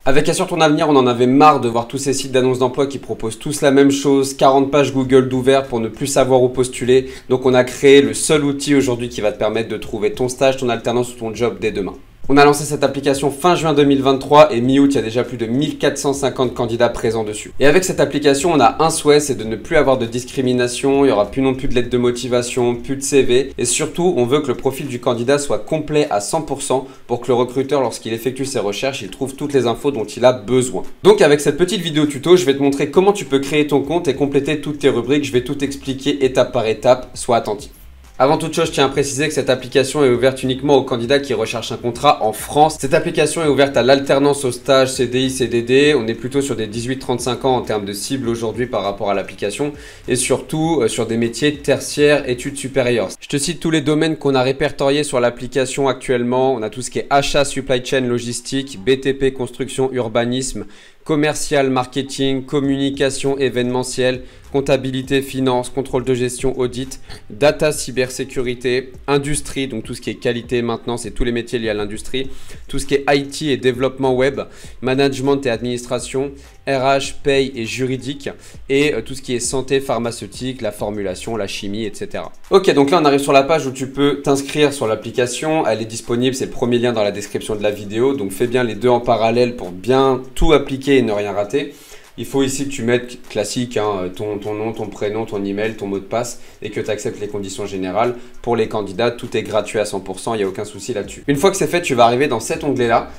Avec Assure ton avenir, on en avait marre de voir tous ces sites d'annonces d'emploi qui proposent tous la même chose, 40 pages Google d'ouvert pour ne plus savoir où postuler. Donc on a créé le seul outil aujourd'hui qui va te permettre de trouver ton stage, ton alternance ou ton job dès demain. On a lancé cette application fin juin 2023 et mi-août, il y a déjà plus de 1450 candidats présents dessus. Et avec cette application, on a un souhait, c'est de ne plus avoir de discrimination, il n'y aura plus non plus de lettre de motivation, plus de CV. Et surtout, on veut que le profil du candidat soit complet à 100% pour que le recruteur, lorsqu'il effectue ses recherches, il trouve toutes les infos dont il a besoin. Donc avec cette petite vidéo tuto, je vais te montrer comment tu peux créer ton compte et compléter toutes tes rubriques. Je vais tout expliquer étape par étape, sois attentif. Avant toute chose, je tiens à préciser que cette application est ouverte uniquement aux candidats qui recherchent un contrat en France. Cette application est ouverte à l'alternance, au stage, CDI, CDD. On est plutôt sur des 18-35 ans en termes de cible aujourd'hui par rapport à l'application et surtout sur des métiers tertiaires, études supérieures. Je te cite tous les domaines qu'on a répertoriés sur l'application actuellement. On a tout ce qui est achat, supply chain, logistique, BTP, construction, urbanisme, commercial, marketing, communication, événementiel, comptabilité, finance, contrôle de gestion, audit, data, cybersécurité, industrie, donc tout ce qui est qualité, maintenance et tous les métiers liés à l'industrie, tout ce qui est IT et développement web, management et administration, RH, paye et juridique et tout ce qui est santé, pharmaceutique, la formulation, la chimie, etc. Ok, donc là on arrive sur la page où tu peux t'inscrire sur l'application. Elle est disponible, c'est le premier lien dans la description de la vidéo. Donc fais bien les deux en parallèle pour bien tout appliquer et ne rien rater. Il faut ici que tu mettes classique, ton nom, ton prénom, ton email, ton mot de passe et que tu acceptes les conditions générales. Pour les candidats, tout est gratuit à 100%, il n'y a aucun souci là-dessus. Une fois que c'est fait, tu vas arriver dans cet onglet-là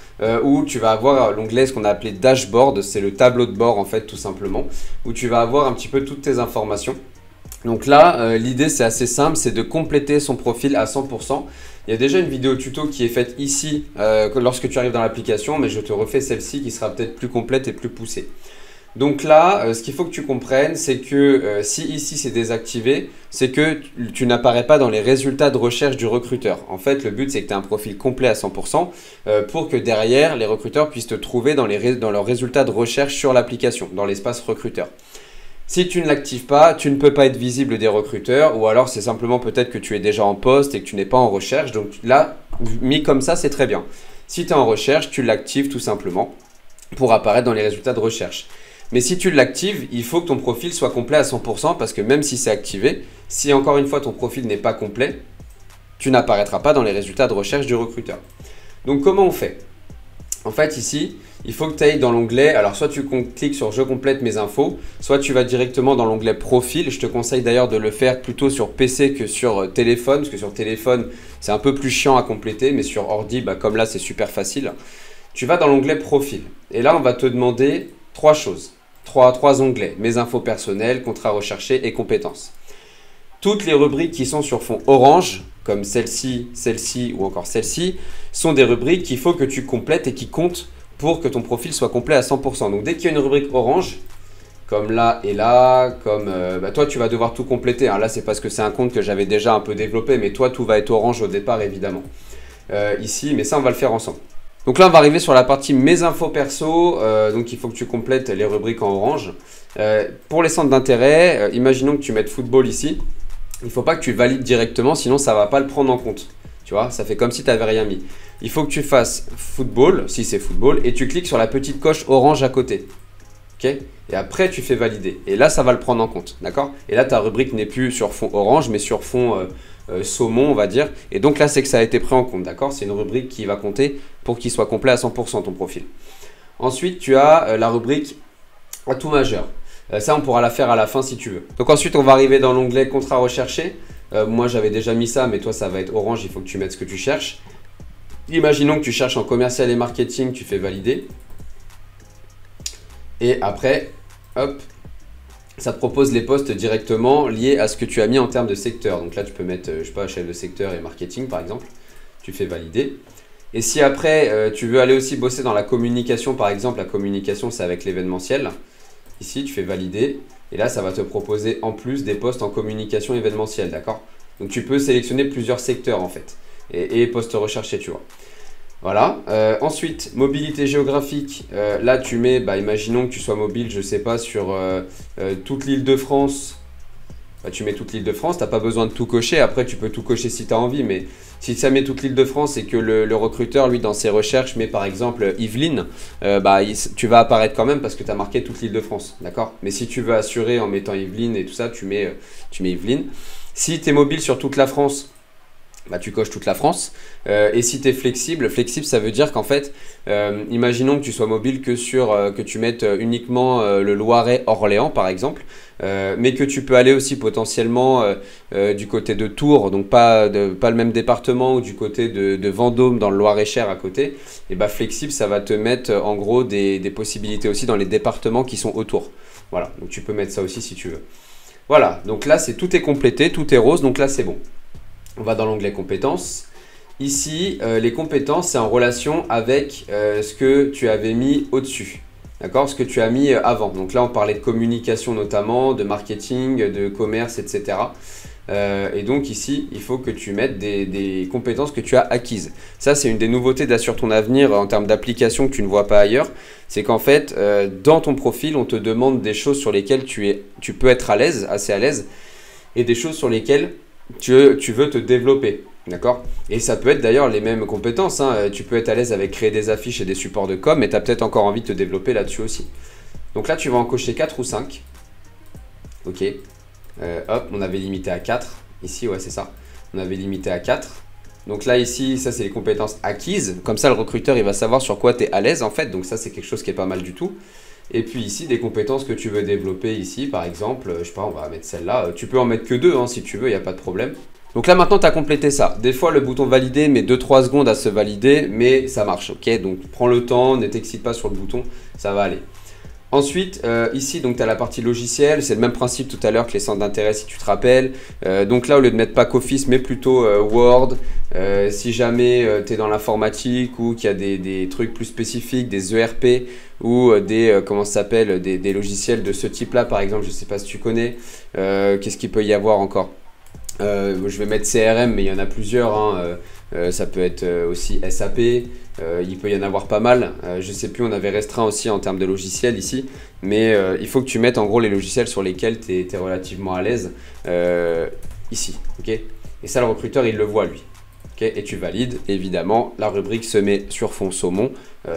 où tu vas avoir l'onglet ce qu'on a appelé dashboard, c'est le tableau de bord en fait tout simplement, où tu vas avoir un petit peu toutes tes informations. Donc là, l'idée c'est assez simple, c'est de compléter son profil à 100%. Il y a déjà une vidéo tuto qui est faite ici lorsque tu arrives dans l'application, mais je te refais celle-ci qui sera peut-être plus complète et plus poussée. Donc là, ce qu'il faut que tu comprennes, c'est que si ici c'est désactivé, c'est que tu n'apparais pas dans les résultats de recherche du recruteur. En fait, le but c'est que tu aies un profil complet à 100% pour que derrière, les recruteurs puissent te trouver dans leurs résultats de recherche sur l'application, dans l'espace recruteur. Si tu ne l'actives pas, tu ne peux pas être visible des recruteurs ou alors c'est simplement peut-être que tu es déjà en poste et que tu n'es pas en recherche. Donc là, mis comme ça, c'est très bien. Si tu es en recherche, tu l'actives tout simplement pour apparaître dans les résultats de recherche. Mais si tu l'actives, il faut que ton profil soit complet à 100% parce que même si c'est activé, si encore une fois ton profil n'est pas complet, tu n'apparaîtras pas dans les résultats de recherche du recruteur. Donc comment on fait? En fait ici, il faut que tu ailles dans l'onglet, alors soit tu cliques sur je complète mes infos, soit tu vas directement dans l'onglet profil. Je te conseille d'ailleurs de le faire plutôt sur PC que sur téléphone, parce que sur téléphone c'est un peu plus chiant à compléter, mais sur ordi, comme là c'est super facile. Tu vas dans l'onglet profil et là on va te demander trois choses. Trois onglets, mes infos personnelles, contrats recherchés et compétences. Toutes les rubriques qui sont sur fond orange, comme celle-ci, celle-ci ou encore celle-ci, sont des rubriques qu'il faut que tu complètes et qui comptent pour que ton profil soit complet à 100%. Donc dès qu'il y a une rubrique orange, comme là et là, comme toi tu vas devoir tout compléter. Là c'est parce que c'est un compte que j'avais déjà un peu développé, mais toi tout va être orange au départ évidemment. Ici, mais ça on va le faire ensemble. Donc là, on va arriver sur la partie mes infos perso. Donc, il faut que tu complètes les rubriques en orange. Pour les centres d'intérêt, imaginons que tu mettes football ici. Il ne faut pas que tu valides directement, sinon ça ne va pas le prendre en compte. Tu vois, ça fait comme si tu n'avais rien mis. Il faut que tu fasses football, si c'est football, et tu cliques sur la petite coche orange à côté. Ok ? Et après, tu fais valider. Et là, ça va le prendre en compte. D'accord ? Et là, ta rubrique n'est plus sur fond orange, mais sur fond saumon, on va dire. Et donc là, c'est que ça a été pris en compte. D'accord ? C'est une rubrique qui va compter pour qu'il soit complet à 100% ton profil. Ensuite, tu as la rubrique atout majeur. Ça, on pourra la faire à la fin si tu veux. Donc ensuite, on va arriver dans l'onglet contrat recherché. Moi, j'avais déjà mis ça, mais toi, ça va être orange. Il faut que tu mettes ce que tu cherches. Imaginons que tu cherches en commercial et marketing, tu fais valider. Et après, hop, ça te propose les postes directement liés à ce que tu as mis en termes de secteur. Donc là, tu peux mettre, je sais pas, chef de secteur et marketing, par exemple. Tu fais valider. Et si après, tu veux aller aussi bosser dans la communication, par exemple, la communication, c'est avec l'événementiel. Ici, tu fais valider. Et là, ça va te proposer en plus des postes en communication événementielle, d'accord? Donc, tu peux sélectionner plusieurs secteurs, en fait. Et postes recherchés, tu vois. Voilà. Ensuite, mobilité géographique. Là, tu mets, imaginons que tu sois mobile, je sais pas, sur toute l'Île-de-France bah, tu mets toute l'Île-de-France, tu n'as pas besoin de tout cocher. Après, tu peux tout cocher si tu as envie, mais si ça met toute l'Île-de-France et que le recruteur, lui, dans ses recherches, met par exemple Yvelines, bah, tu vas apparaître quand même parce que tu as marqué toute l'Île-de-France, d'accord? Mais si tu veux assurer en mettant Yvelines et tout ça, tu mets Yvelines. Si tu es mobile sur toute la France, bah, tu coches toute la France. Et si tu es flexible, ça veut dire qu'en fait, imaginons que tu sois mobile que tu mettes uniquement le Loiret-Orléans par exemple, mais que tu peux aller aussi potentiellement du côté de Tours, donc pas le même département, ou du côté de Vendôme dans le Loir-et-Cher à côté, et bah flexible, ça va te mettre en gros des possibilités aussi dans les départements qui sont autour. Voilà, donc tu peux mettre ça aussi si tu veux. Voilà, donc là tout est complété, tout est rose, donc là c'est bon. On va dans l'onglet compétences. Ici, les compétences, c'est en relation avec ce que tu avais mis au-dessus. D'accord? Ce que tu as mis avant. Donc là, on parlait de communication notamment, de marketing, de commerce, etc. Et donc ici, il faut que tu mettes des compétences que tu as acquises. Ça, c'est une des nouveautés d'Assure ton avenir en termes d'application que tu ne vois pas ailleurs. C'est qu'en fait, dans ton profil, on te demande des choses sur lesquelles tu peux être à l'aise, assez à l'aise, et des choses sur lesquelles tu veux te développer, d'accord? Et ça peut être d'ailleurs les mêmes compétences, hein. Tu peux être à l'aise avec créer des affiches et des supports de com, mais tu as peut-être encore envie de te développer là-dessus aussi. Donc là, tu vas en cocher 4 ou 5. Ok. Hop, on avait limité à 4. Ici, ouais, c'est ça. On avait limité à 4. Donc là, ici, ça, c'est les compétences acquises. Comme ça, le recruteur, il va savoir sur quoi tu es à l'aise, en fait. Donc ça, c'est quelque chose qui est pas mal du tout. Et puis ici, des compétences que tu veux développer ici, par exemple, je sais pas, on va mettre celle-là. Tu peux en mettre que 2 hein, si tu veux, il n'y a pas de problème. Donc là, maintenant, tu as complété ça. Des fois, le bouton valider met 2-3 secondes à se valider, mais ça marche, ok? Donc, prends le temps, ne t'excite pas sur le bouton, ça va aller. Ensuite, ici, donc tu as la partie logicielle, c'est le même principe tout à l'heure que les centres d'intérêt si tu te rappelles. Donc là, au lieu de mettre Pack Office, mais plutôt Word. Si jamais tu es dans l'informatique ou qu'il y a des trucs plus spécifiques, des ERP ou comment ça s'appelle, des logiciels de ce type-là, par exemple, je ne sais pas si tu connais. Qu'est-ce qu'il peut y avoir encore? Je vais mettre CRM, mais il y en a plusieurs, hein. Ça peut être aussi SAP, il peut y en avoir pas mal. Je sais plus, on avait restreint aussi en termes de logiciels ici, mais il faut que tu mettes en gros les logiciels sur lesquels tu es relativement à l'aise ici, ok? Et ça, le recruteur, il le voit lui. Okay, et tu valides, évidemment, la rubrique se met sur fond saumon,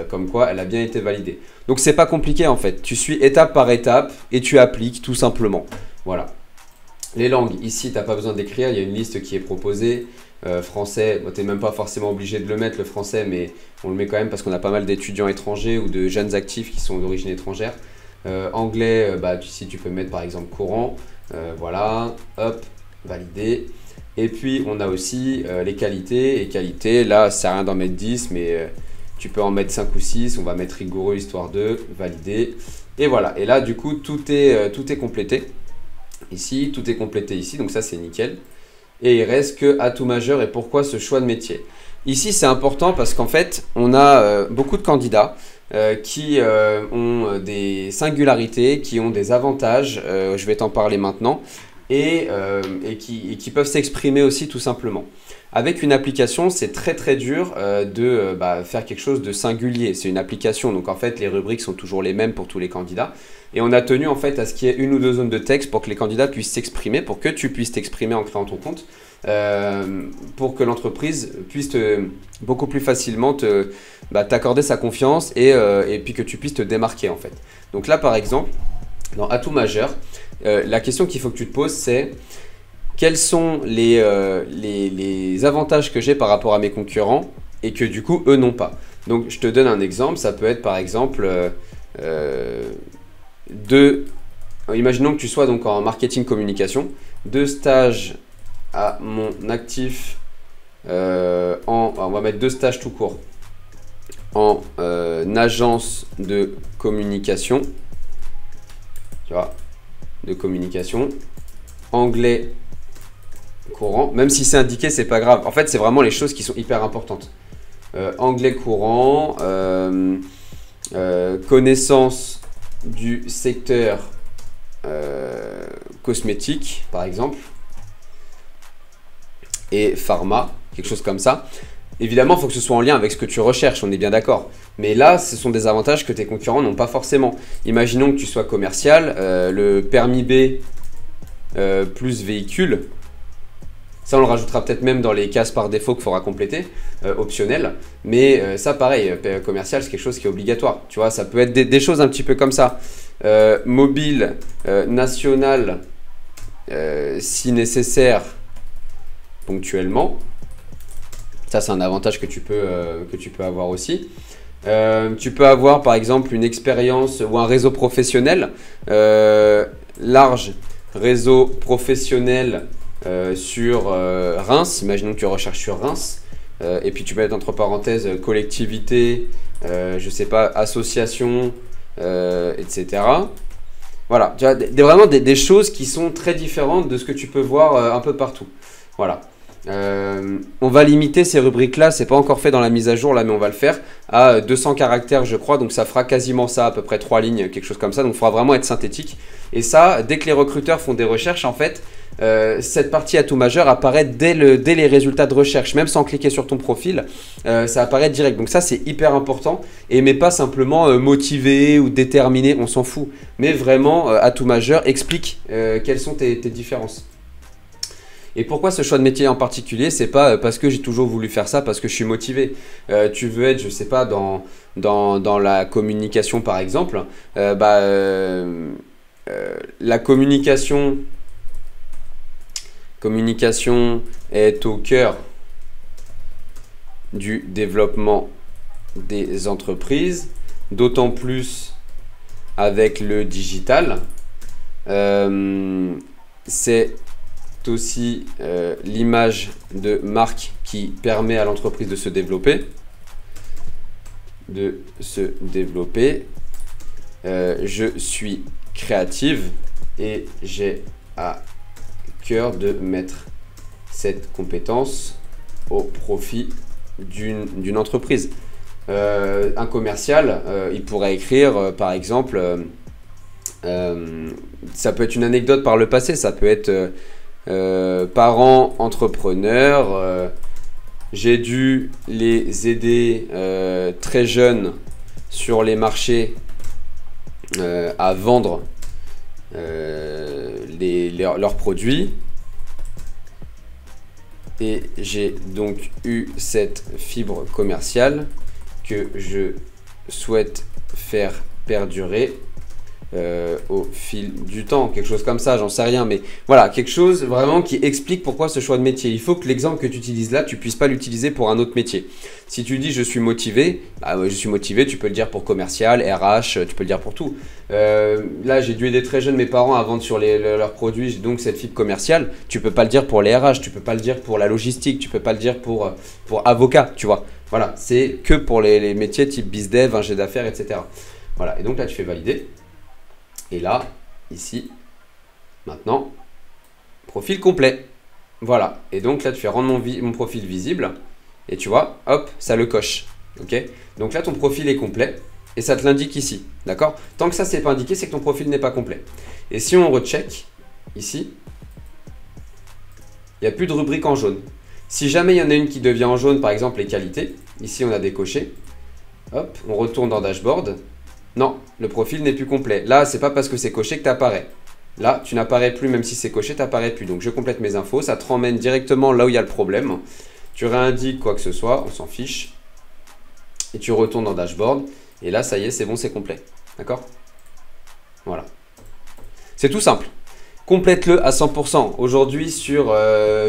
comme quoi elle a bien été validée. Donc c'est pas compliqué en fait, tu suis étape par étape et tu appliques tout simplement. Voilà. Les langues, ici tu n'as pas besoin d'écrire, il y a une liste qui est proposée. Français, bon, tu n'es même pas forcément obligé de le mettre le français, mais on le met quand même parce qu'on a pas mal d'étudiants étrangers ou de jeunes actifs qui sont d'origine étrangère. Anglais, ici tu peux mettre par exemple courant, voilà, hop, validé. Et puis on a aussi les qualités, et qualités, là ça sert à rien d'en mettre 10, mais tu peux en mettre 5 ou 6, on va mettre rigoureux histoire de valider. Et voilà, et là du coup tout est complété, ici, tout est complété ici, donc ça c'est nickel. Et il reste que atout majeur et pourquoi ce choix de métier. Ici c'est important parce qu'en fait on a beaucoup de candidats qui ont des singularités, qui ont des avantages, je vais t'en parler maintenant. Et qui peuvent s'exprimer aussi tout simplement. Avec une application, c'est très très dur de faire quelque chose de singulier. C'est une application, donc en fait les rubriques sont toujours les mêmes pour tous les candidats. Et on a tenu en fait à ce qu'il y ait une ou deux zones de texte pour que les candidats puissent s'exprimer, pour que tu puisses t'exprimer en créant ton compte, pour que l'entreprise puisse beaucoup plus facilement t'accorder sa confiance et puis que tu puisses te démarquer en fait. Donc là par exemple, dans atout majeur, la question qu'il faut que tu te poses, c'est quels sont les avantages que j'ai par rapport à mes concurrents et que du coup, eux n'ont pas. Donc, je te donne un exemple. Ça peut être par exemple imaginons que tu sois donc en marketing communication, 2 stages à mon actif, on va mettre 2 stages tout court en agence de communication. Tu vois, de communication, anglais courant, même si c'est indiqué, c'est pas grave. En fait, c'est vraiment les choses qui sont hyper importantes. Anglais courant, connaissance du secteur cosmétique, par exemple, et pharma, quelque chose comme ça. Évidemment, il faut que ce soit en lien avec ce que tu recherches, on est bien d'accord. Mais là, ce sont des avantages que tes concurrents n'ont pas forcément. Imaginons que tu sois commercial, le permis B plus véhicule. Ça, on le rajoutera peut-être même dans les cases par défaut qu'il faudra compléter, optionnel. Mais ça, pareil, commercial, c'est quelque chose qui est obligatoire. Tu vois, ça peut être des choses un petit peu comme ça. Mobile, national, si nécessaire, ponctuellement. Ça, c'est un avantage que tu peux avoir aussi. Tu peux avoir, par exemple, une expérience ou un réseau professionnel. Large réseau professionnel sur Reims. Imaginons que tu recherches sur Reims. Et puis, tu peux mettre entre parenthèses collectivité, je sais pas, association, etc. Voilà, tu as vraiment des choses qui sont très différentes de ce que tu peux voir un peu partout. Voilà. On va limiter ces rubriques-là, c'est pas encore fait dans la mise à jour là, mais on va le faire à 200 caractères, je crois. Donc ça fera quasiment ça, à peu près 3 lignes, quelque chose comme ça. Donc il faudra vraiment être synthétique. Et ça, dès que les recruteurs font des recherches, en fait, cette partie atout majeur apparaît dès les résultats de recherche, même sans cliquer sur ton profil, ça apparaît direct. Donc ça, c'est hyper important. Et mais pas simplement motivé ou déterminé, on s'en fout. Mais vraiment, atout majeur, explique quelles sont tes différences. Et pourquoi ce choix de métier en particulier? C'est pas parce que j'ai toujours voulu faire ça, parce que je suis motivé. Tu veux être, je sais pas, dans la communication par exemple. La communication est au cœur du développement des entreprises, d'autant plus avec le digital. C'est aussi l'image de marque qui permet à l'entreprise de se développer. Je suis créative et j'ai à cœur de mettre cette compétence au profit d'une entreprise. Un commercial, il pourrait écrire par exemple, ça peut être une anecdote par le passé, ça peut être parents entrepreneurs, j'ai dû les aider très jeunes sur les marchés à vendre leurs produits et j'ai donc eu cette fibre commerciale que je souhaite faire perdurer au fil du temps, quelque chose comme ça, j'en sais rien, mais voilà, quelque chose vraiment qui explique pourquoi ce choix de métier. Il faut que l'exemple que tu utilises là, tu puisses pas l'utiliser pour un autre métier. Si tu dis je suis motivé, bah, je suis motivé, tu peux le dire pour commercial, RH, tu peux le dire pour tout. Là, j'ai dû aider très jeune mes parents à vendre sur leurs produits, j'ai donc cette fibre commerciale. Tu peux pas le dire pour les RH, tu peux pas le dire pour la logistique, tu peux pas le dire pour avocat, tu vois. Voilà, c'est que pour les métiers type bizdev, ingé d'affaires, etc. Voilà, et donc là, tu fais valider. Et là, ici, maintenant, profil complet. Voilà. Et donc là, tu fais rendre mon profil visible. Et tu vois, hop, ça le coche. Ok. Donc là, ton profil est complet. Et ça te l'indique ici. D'accord. Tant que ça, c'est pas indiqué, c'est que ton profil n'est pas complet. Et si on recheck, ici, il n'y a plus de rubrique en jaune. Si jamais il y en a une qui devient en jaune, par exemple les qualités, ici, on a décoché. Hop, on retourne dans Dashboard. Non, le profil n'est plus complet. Là, c'est pas parce que c'est coché que tu apparais. Là, tu n'apparais plus, même si c'est coché, tu n'apparais plus. Donc, je complète mes infos. Ça te ramène directement là où il y a le problème. Tu réindiques quoi que ce soit, on s'en fiche. Et tu retournes dans Dashboard. Et là, ça y est, c'est bon, c'est complet. D'accord? Voilà. C'est tout simple. Complète-le à 100%. Aujourd'hui, sur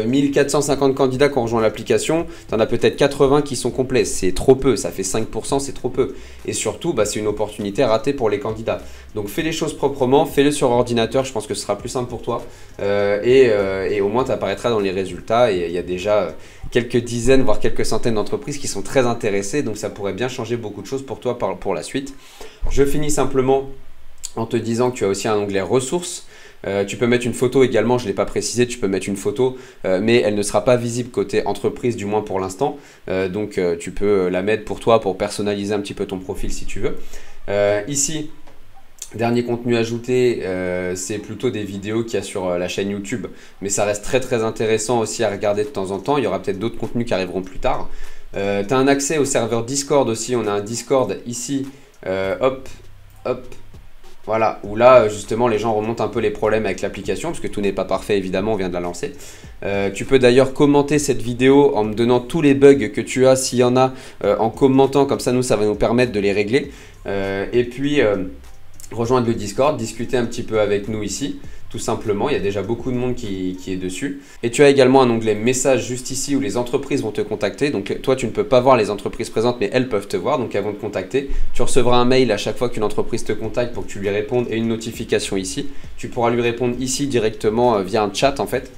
1450 candidats qui ont rejoint l'application, tu en as peut-être 80 qui sont complets. C'est trop peu, ça fait 5%, c'est trop peu. Et surtout, bah, c'est une opportunité ratée pour les candidats. Donc, fais les choses proprement, fais-le sur ordinateur, je pense que ce sera plus simple pour toi. Et au moins, tu apparaîtras dans les résultats. Et il y a déjà quelques dizaines, voire quelques centaines d'entreprises qui sont très intéressées. Donc, ça pourrait bien changer beaucoup de choses pour toi pour la suite. Je finis simplement en te disant que tu as aussi un onglet ressources. Tu peux mettre une photo également, je ne l'ai pas précisé, tu peux mettre une photo, mais elle ne sera pas visible côté entreprise, du moins pour l'instant. Donc tu peux la mettre pour toi, pour personnaliser un petit peu ton profil si tu veux. Ici, dernier contenu ajouté, c'est plutôt des vidéos qu'il y a sur la chaîne YouTube, mais ça reste très très intéressant aussi à regarder de temps en temps. Il y aura peut-être d'autres contenus qui arriveront plus tard. Tu as un accès au serveur Discord aussi, on a un Discord ici, hop, hop. Voilà, où là justement les gens remontent un peu les problèmes avec l'application, parce que tout n'est pas parfait évidemment, on vient de la lancer. Tu peux d'ailleurs commenter cette vidéo en me donnant tous les bugs que tu as, s'il y en a, en commentant, comme ça nous ça va nous permettre de les régler. Et puis rejoindre le Discord, discuter un petit peu avec nous ici. Tout simplement, il y a déjà beaucoup de monde qui est dessus. Et tu as également un onglet messages juste ici où les entreprises vont te contacter. Donc toi, tu ne peux pas voir les entreprises présentes, mais elles peuvent te voir, donc elles vont te contacter. Tu recevras un mail à chaque fois qu'une entreprise te contacte pour que tu lui répondes et une notification ici. Tu pourras lui répondre ici directement via un chat en fait.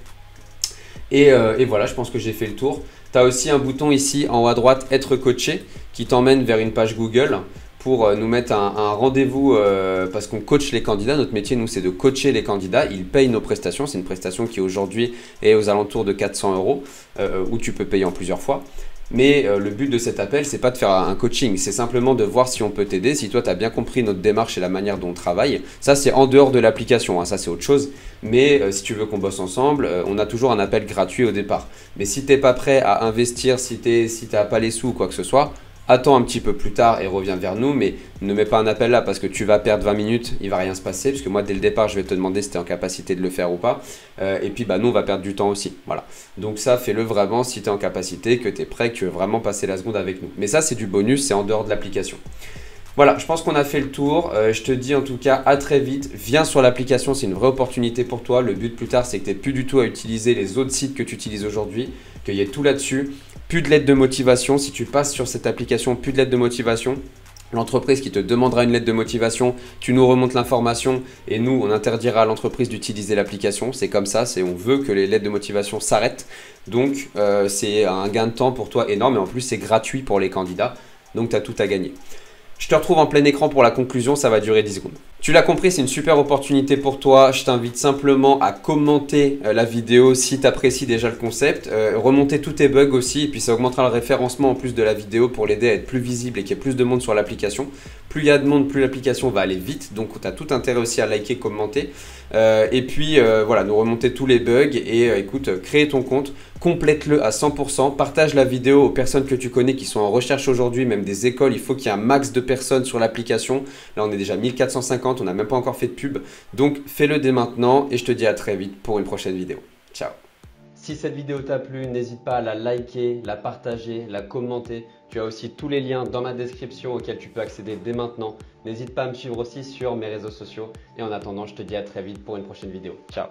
Et voilà, je pense que j'ai fait le tour. Tu as aussi un bouton ici en haut à droite, être coaché, qui t'emmène vers une page Google pour nous mettre un rendez-vous parce qu'on coach les candidats. Notre métier, nous, c'est de coacher les candidats. Ils payent nos prestations. C'est une prestation qui aujourd'hui est aux alentours de 400 € où tu peux payer en plusieurs fois. Mais le but de cet appel, c'est pas de faire un coaching, c'est simplement de voir si on peut t'aider, si toi tu as bien compris notre démarche et la manière dont on travaille. Ça, c'est en dehors de l'application, hein, ça c'est autre chose. Mais si tu veux qu'on bosse ensemble, on a toujours un appel gratuit au départ. Mais si tu n'es pas prêt à investir, si tu n'as pas les sous ou quoi que ce soit, attends un petit peu plus tard et reviens vers nous, mais ne mets pas un appel là parce que tu vas perdre 20 minutes, il ne va rien se passer, parce que moi dès le départ je vais te demander si tu es en capacité de le faire ou pas, et puis nous on va perdre du temps aussi, voilà. Donc ça, fais-le vraiment si tu es en capacité, que tu es prêt, que vraiment passer la seconde avec nous. Mais ça c'est du bonus, c'est en dehors de l'application. Voilà, je pense qu'on a fait le tour. Je te dis en tout cas à très vite. Viens sur l'application, c'est une vraie opportunité pour toi. Le but plus tard, c'est que tu n'aies plus du tout à utiliser les autres sites que tu utilises aujourd'hui, qu'il y ait tout là-dessus. Plus de lettre de motivation. Si tu passes sur cette application, plus de lettre de motivation. L'entreprise qui te demandera une lettre de motivation, tu nous remontes l'information et nous, on interdira à l'entreprise d'utiliser l'application. C'est comme ça, on veut que les lettres de motivation s'arrêtent. Donc, c'est un gain de temps pour toi énorme et en plus, c'est gratuit pour les candidats. Donc, tu as tout à gagner. Je te retrouve en plein écran pour la conclusion, ça va durer 10 secondes. Tu l'as compris, c'est une super opportunité pour toi. Je t'invite simplement à commenter la vidéo si tu apprécies déjà le concept. Remonter tous tes bugs aussi, et puis ça augmentera le référencement en plus de la vidéo pour l'aider à être plus visible et qu'il y ait plus de monde sur l'application. Plus il y a de monde, plus l'application va aller vite. Donc tu as tout intérêt aussi à liker, commenter. Et puis voilà, nous remonter tous les bugs et écoute, crée ton compte. Complète-le à 100%, partage la vidéo aux personnes que tu connais qui sont en recherche aujourd'hui, même des écoles. Il faut qu'il y ait un max de personnes sur l'application. Là, on est déjà 1450, on n'a même pas encore fait de pub. Donc, fais-le dès maintenant et je te dis à très vite pour une prochaine vidéo. Ciao! Si cette vidéo t'a plu, n'hésite pas à la liker, la partager, la commenter. Tu as aussi tous les liens dans ma description auxquels tu peux accéder dès maintenant. N'hésite pas à me suivre aussi sur mes réseaux sociaux. Et en attendant, je te dis à très vite pour une prochaine vidéo. Ciao!